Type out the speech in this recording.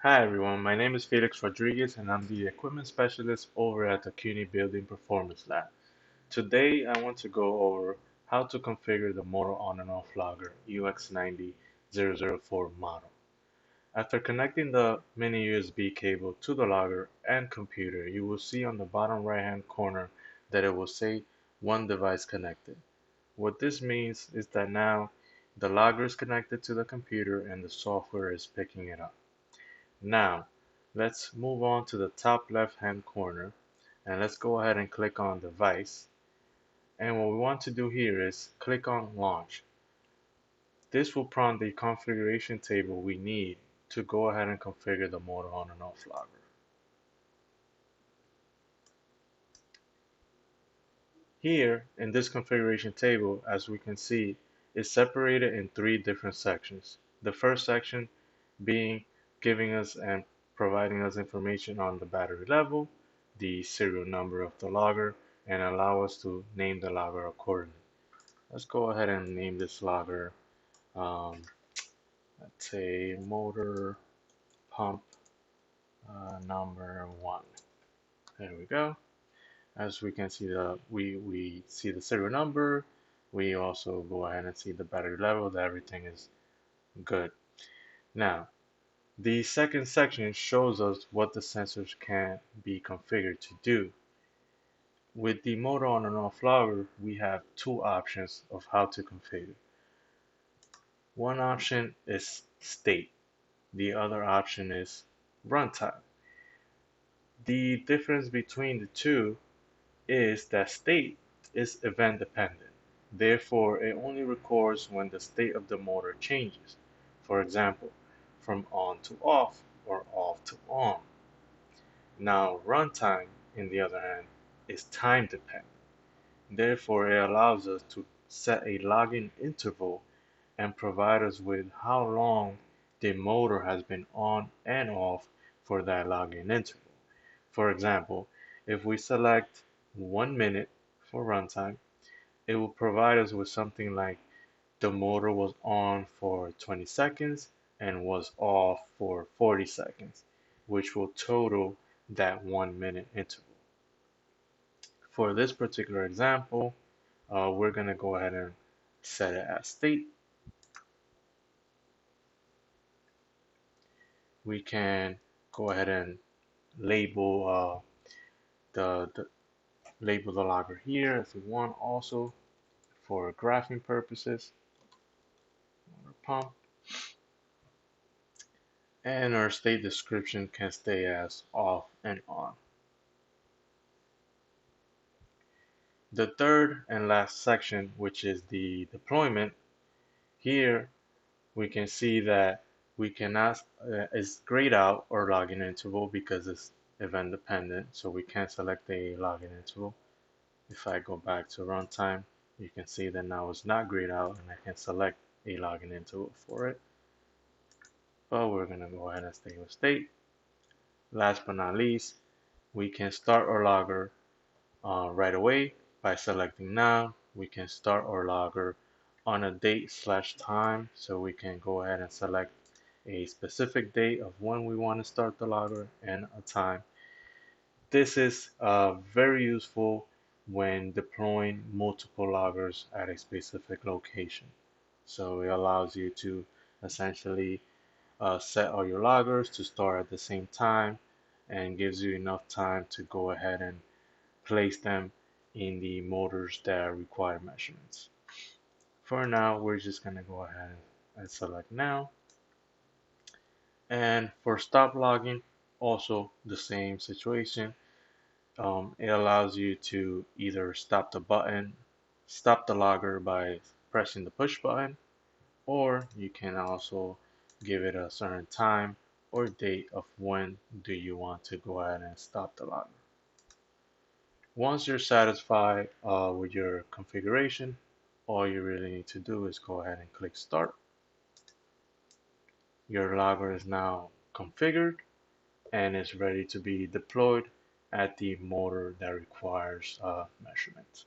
Hi everyone, my name is Felix Rodriguez and I'm the equipment specialist over at the CUNY Building Performance Lab. Today I want to go over how to configure the motor on and off logger UX90-004 model. After connecting the mini USB cable to the logger and computer, you will see on the bottom right hand corner that it will say one device connected. What this means is that now the logger is connected to the computer and the software is picking it up. Now, let's move on to the top left hand corner and let's go ahead and click on device. And what we want to do here is click on launch. This will prompt the configuration table we need to go ahead and configure the motor on and off logger. Here in this configuration table, as we can see, is separated in three different sections. The first section being giving us and providing us information on the battery level, the serial number of the logger, and allow us to name the logger accordingly. Let's go ahead and name this logger, um, let's say motor pump number 1. There we go. As we can see, we see the serial number. We also go ahead and see the battery level, that everything is good. Now, the second section shows us what the sensors can be configured to do. With the motor on and off logger, we have two options of how to configure. One option is state. The other option is runtime. The difference between the two is that state is event dependent. Therefore, it only records when the state of the motor changes. For example, from on to off or off to on. Now, runtime, in the other hand, is time dependent. Therefore, it allows us to set a login interval and provide us with how long the motor has been on and off for that login interval. For example, if we select 1 minute for runtime, it will provide us with something like the motor was on for 20 seconds and was off for 40 seconds, which will total that 1 minute interval. For this particular example, we're going to go ahead and set it as state. We can go ahead and label the label the logger here if we want, also for graphing purposes. Motor pump. And our state description can stay as off and on. The third and last section, which is the deployment, here we can see that we cannot it's grayed out or login interval because it's event dependent, so we can't select a login interval. If I go back to runtime, you can see that now it's not grayed out and I can select a login interval for it. But we're gonna go ahead and stay with state. Last but not least, we can start our logger right away by selecting now. We can start our logger on a date/time, so we can go ahead and select a specific date of when we want to start the logger and a time. This is very useful when deploying multiple loggers at a specific location. So it allows you to essentially set all your loggers to start at the same time and gives you enough time to go ahead and place them in the motors that require measurements. For now, we're just going to go ahead and select now. And for stop logging, also the same situation. It allows you to either stop the logger by pressing the push button, or you can also give it a certain time or date of when do you want to go ahead and stop the logger. Once you're satisfied with your configuration, all you really need to do is go ahead and click start. Your logger is now configured and is ready to be deployed at the motor that requires measurement.